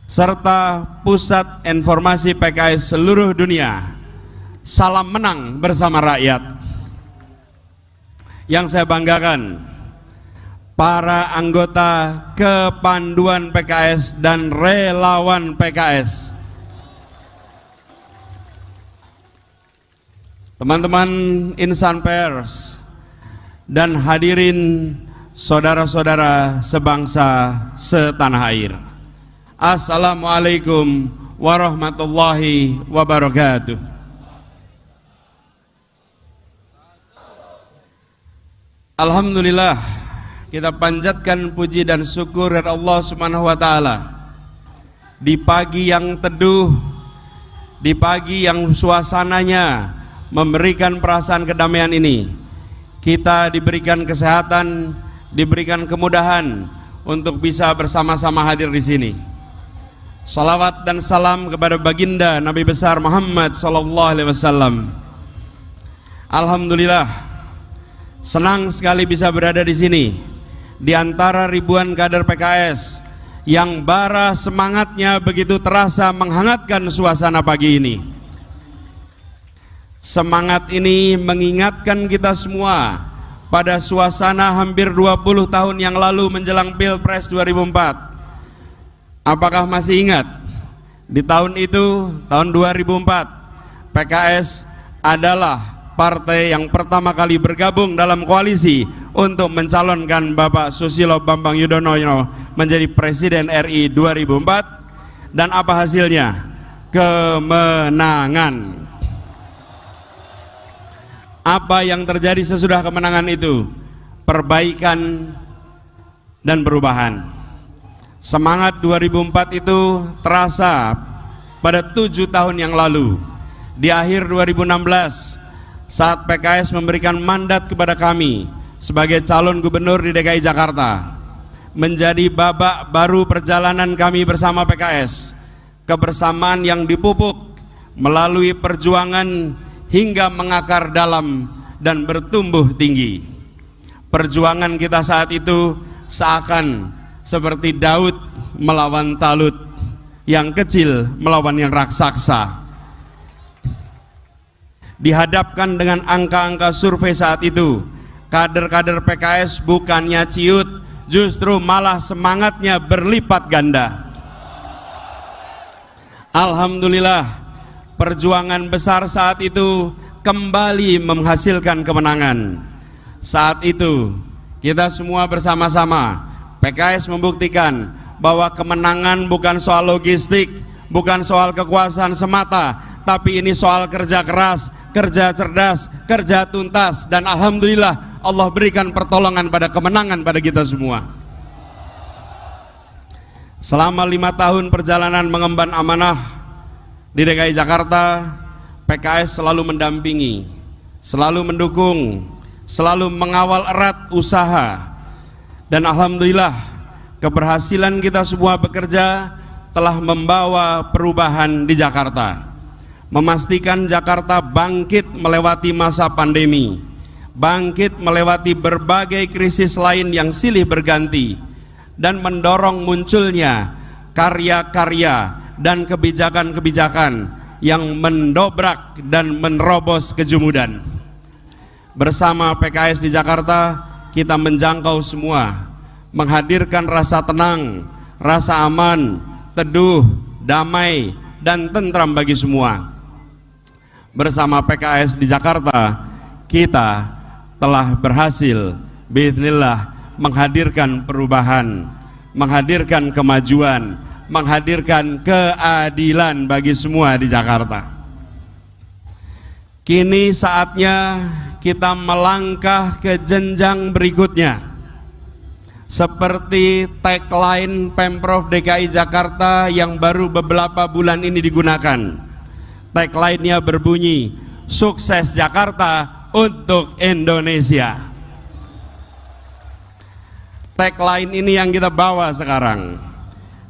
serta Pusat Informasi PKS seluruh dunia. Salam menang bersama rakyat. Yang saya banggakan, para anggota kepanduan PKS dan relawan PKS, teman-teman insan pers, dan hadirin saudara-saudara sebangsa setanah air. Assalamualaikum warahmatullahi wabarakatuh. Alhamdulillah, kita panjatkan puji dan syukur kepada Allah Subhanahu wa taala. Di pagi yang teduh, di pagi yang suasananya memberikan perasaan kedamaian ini, kita diberikan kesehatan, diberikan kemudahan untuk bisa bersama-sama hadir di sini. Salawat dan salam kepada baginda Nabi besar Muhammad sallallahu alaihi wasallam. Alhamdulillah, senang sekali bisa berada di sini di antara ribuan kader PKS yang bara semangatnya begitu terasa menghangatkan suasana pagi ini. Semangat ini mengingatkan kita semua pada suasana hampir 20 tahun yang lalu menjelang Pilpres 2004. Apakah masih ingat? Di tahun itu, tahun 2004, PKS adalah partai yang pertama kali bergabung dalam koalisi untuk mencalonkan Bapak Susilo Bambang Yudhoyono menjadi Presiden RI 2004. Dan apa hasilnya? Kemenangan. Apa yang terjadi sesudah kemenangan itu? Perbaikan dan perubahan. Semangat 2004 itu terasa pada 7 tahun yang lalu. Di akhir 2016, saat PKS memberikan mandat kepada kami sebagai calon gubernur di DKI Jakarta, menjadi babak baru perjalanan kami bersama PKS. Kebersamaan yang dipupuk melalui perjuangan hingga mengakar dalam dan bertumbuh tinggi. Perjuangan kita saat itu seakan seperti Daud melawan Talut, yang kecil melawan yang raksasa. Dihadapkan dengan angka-angka survei saat itu, kader-kader PKS bukannya ciut, justru malah semangatnya berlipat ganda. Alhamdulillah, perjuangan besar saat itu kembali menghasilkan kemenangan. Saat itu kita semua bersama-sama, PKS membuktikan bahwa kemenangan bukan soal logistik, bukan soal kekuasaan semata, tapi ini soal kerja keras, kerja cerdas, kerja tuntas. Dan alhamdulillah Allah berikan pertolongan pada kemenangan pada kita semua. Selama 5 tahun perjalanan mengemban amanah di DKI Jakarta, PKS selalu mendampingi, selalu mendukung, selalu mengawal erat usaha. Dan alhamdulillah, keberhasilan kita semua bekerja telah membawa perubahan di Jakarta, memastikan Jakarta bangkit melewati masa pandemi, bangkit melewati berbagai krisis lain yang silih berganti, dan mendorong munculnya karya-karya dan kebijakan-kebijakan yang mendobrak dan menerobos kejumudan. Bersama PKS di Jakarta, kita menjangkau semua, menghadirkan rasa tenang, rasa aman, teduh, damai, dan tentram bagi semua. Bersama PKS di Jakarta, kita telah berhasil biiznillah menghadirkan perubahan, menghadirkan kemajuan, menghadirkan keadilan bagi semua di Jakarta. Kini saatnya kita melangkah ke jenjang berikutnya. Seperti tagline Pemprov DKI Jakarta yang baru beberapa bulan ini digunakan. Tagline-nya berbunyi, sukses Jakarta untuk Indonesia. Tagline ini yang kita bawa sekarang.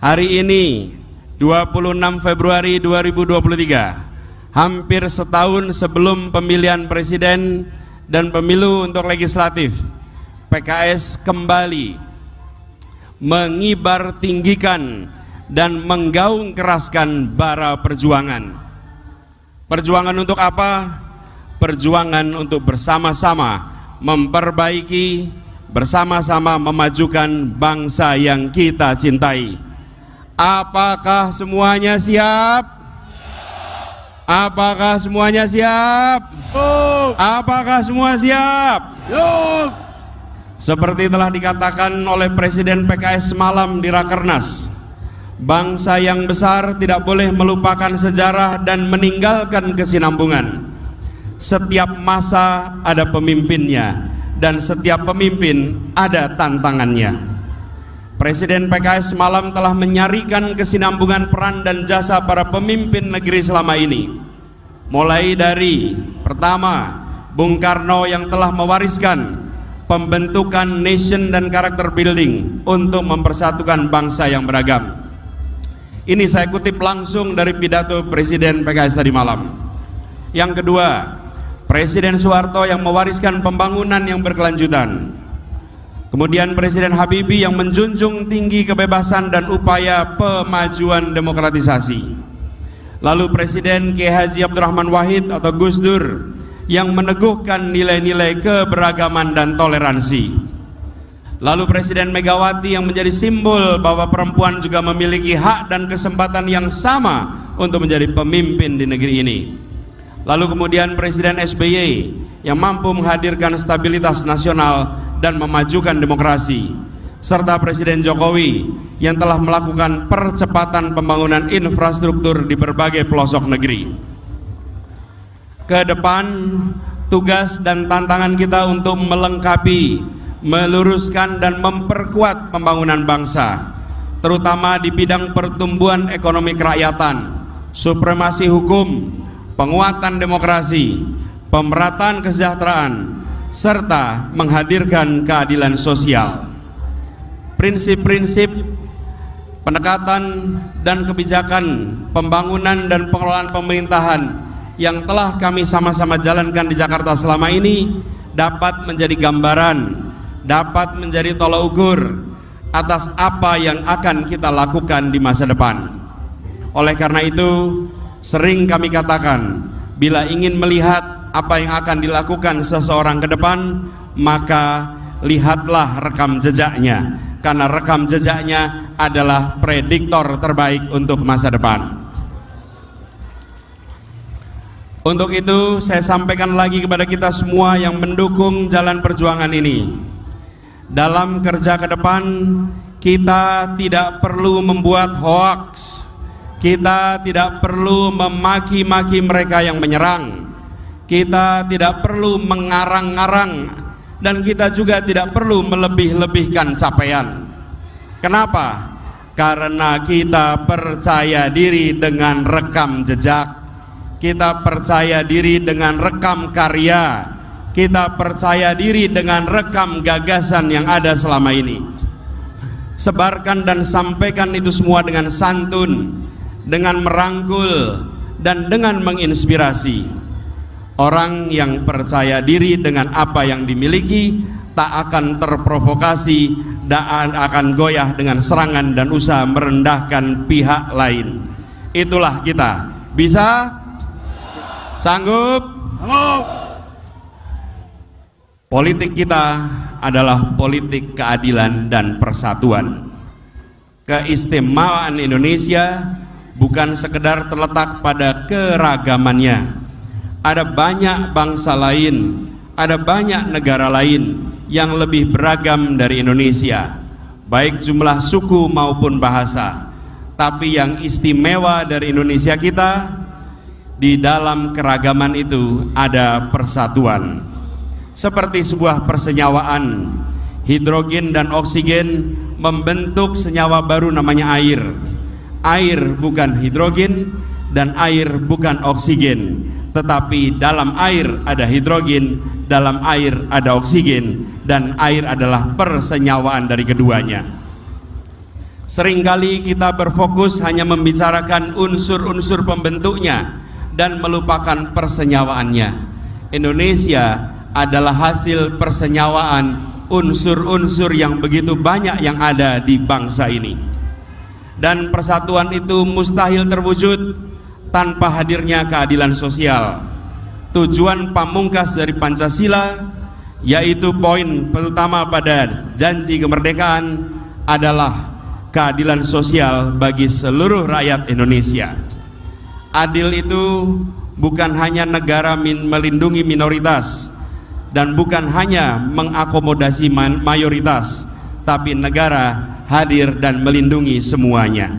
Hari ini 26 Februari 2023, hampir setahun sebelum pemilihan presiden dan pemilu untuk legislatif, PKS kembali mengibar tinggikan dan menggaung keraskan bara perjuangan. Perjuangan untuk apa? Perjuangan untuk bersama-sama memperbaiki, bersama-sama memajukan bangsa yang kita cintai. Apakah semuanya siap? Apakah semuanya siap? Apakah semua siap? Seperti telah dikatakan oleh Presiden PKS semalam di Rakernas, bangsa yang besar tidak boleh melupakan sejarah dan meninggalkan kesinambungan. Setiap masa ada pemimpinnya dan setiap pemimpin ada tantangannya. Presiden PKS semalam telah menyarikan kesinambungan peran dan jasa para pemimpin negeri selama ini. Mulai dari pertama, Bung Karno yang telah mewariskan pembentukan nation dan karakter building untuk mempersatukan bangsa yang beragam. Ini saya kutip langsung dari pidato Presiden PKS tadi malam. Yang kedua, Presiden Soeharto yang mewariskan pembangunan yang berkelanjutan. Kemudian Presiden Habibie yang menjunjung tinggi kebebasan dan upaya pemajuan demokratisasi. Lalu Presiden Kiai Haji Abdurrahman Wahid atau Gus Dur yang meneguhkan nilai-nilai keberagaman dan toleransi. Lalu Presiden Megawati yang menjadi simbol bahwa perempuan juga memiliki hak dan kesempatan yang sama untuk menjadi pemimpin di negeri ini. Lalu kemudian Presiden SBY yang mampu menghadirkan stabilitas nasional dan memajukan demokrasi, serta Presiden Jokowi yang telah melakukan percepatan pembangunan infrastruktur di berbagai pelosok negeri. Ke depan, tugas dan tantangan kita untuk melengkapi, meluruskan dan memperkuat pembangunan bangsa, terutama di bidang pertumbuhan ekonomi kerakyatan, supremasi hukum, penguatan demokrasi, pemerataan kesejahteraan, serta menghadirkan keadilan sosial. Prinsip-prinsip pendekatan dan kebijakan pembangunan dan pengelolaan pemerintahan yang telah kami sama-sama jalankan di Jakarta selama ini dapat menjadi gambaran, dapat menjadi tolak ukur atas apa yang akan kita lakukan di masa depan. Oleh karena itu, sering kami katakan, bila ingin melihat apa yang akan dilakukan seseorang ke depan, maka lihatlah rekam jejaknya, karena rekam jejaknya adalah prediktor terbaik untuk masa depan. Untuk itu saya sampaikan lagi kepada kita semua yang mendukung jalan perjuangan ini, dalam kerja ke depan kita tidak perlu membuat hoaks, kita tidak perlu memaki-maki mereka yang menyerang, kita tidak perlu mengarang-arang, dan kita juga tidak perlu melebih-lebihkan capaian. Kenapa? Karena kita percaya diri dengan rekam jejak, kita percaya diri dengan rekam karya, kita percaya diri dengan rekam gagasan yang ada selama ini. Sebarkan dan sampaikan itu semua dengan santun, dengan merangkul, dan dengan menginspirasi. Orang yang percaya diri dengan apa yang dimiliki tak akan terprovokasi, tak akan goyah dengan serangan dan usaha merendahkan pihak lain. Itulah kita. Bisa? Sanggup? Politik kita adalah politik keadilan dan persatuan. Keistimewaan Indonesia bukan sekedar terletak pada keragamannya. Ada banyak bangsa lain, ada banyak negara lain yang lebih beragam dari Indonesia, baik jumlah suku maupun bahasa. Tapi yang istimewa dari Indonesia kita, di dalam keragaman itu ada persatuan. Seperti sebuah persenyawaan, hidrogen dan oksigen membentuk senyawa baru namanya air. Air bukan hidrogen dan air bukan oksigen, tetapi dalam air ada hidrogen, dalam air ada oksigen, dan air adalah persenyawaan dari keduanya. Seringkali kita berfokus hanya membicarakan unsur-unsur pembentuknya dan melupakan persenyawaannya. Indonesia adalah hasil persenyawaan unsur-unsur yang begitu banyak yang ada di bangsa ini. dan persatuan itu mustahil terwujud tanpa hadirnya keadilan sosial. Tujuan pamungkas dari Pancasila, yaitu poin pertama pada janji kemerdekaan, adalah keadilan sosial bagi seluruh rakyat Indonesia. Adil itu bukan hanya negara melindungi minoritas dan bukan hanya mengakomodasi mayoritas, tapi negara hadir dan melindungi semuanya.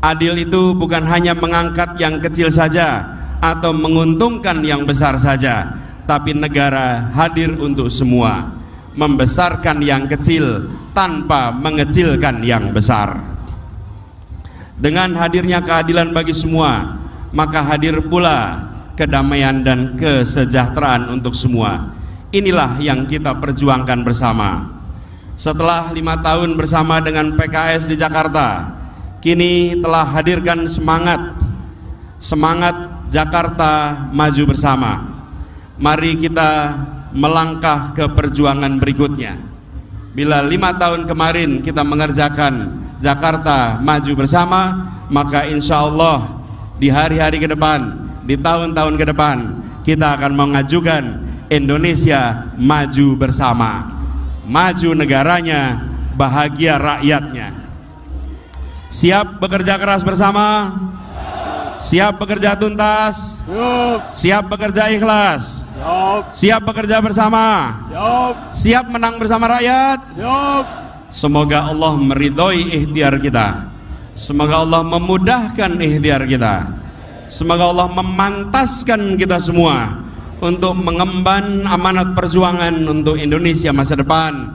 Adil itu bukan hanya mengangkat yang kecil saja atau menguntungkan yang besar saja, tapi negara hadir untuk semua, membesarkan yang kecil tanpa mengecilkan yang besar. Dengan hadirnya keadilan bagi semua, maka hadir pula kedamaian dan kesejahteraan untuk semua. Inilah yang kita perjuangkan bersama. Setelah 5 tahun bersama dengan PKS di Jakarta, kini telah hadirkan semangat Jakarta maju bersama. Mari kita melangkah ke perjuangan berikutnya. Bila 5 tahun kemarin kita mengerjakan Jakarta maju bersama, maka insya Allah di hari-hari ke depan, di tahun-tahun ke depan, kita akan mengajukan Indonesia maju bersama. Maju negaranya, bahagia rakyatnya. Siap bekerja keras bersama? Siap bekerja tuntas? Siap bekerja ikhlas? Siap bekerja bersama? Siap menang bersama rakyat? Semoga Allah meridhoi ikhtiar kita. Semoga Allah memudahkan ikhtiar kita. Semoga Allah memantaskan kita semua untuk mengemban amanat perjuangan untuk Indonesia masa depan,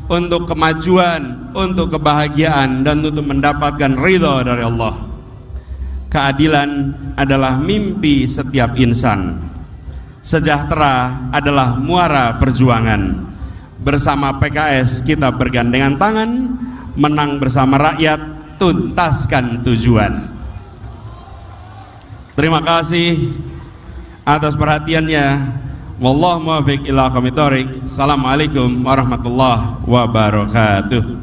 untuk kemajuan, untuk kebahagiaan, dan untuk mendapatkan ridha dari Allah. Keadilan adalah mimpi setiap insan. Sejahtera adalah muara perjuangan. Bersama PKS kita bergandengan tangan, menang bersama rakyat, tuntaskan tujuan. Terima kasih atas perhatiannya. Wallahu muwaffiq ila aqwamit thoriq. Assalamualaikum warahmatullahi wabarakatuh.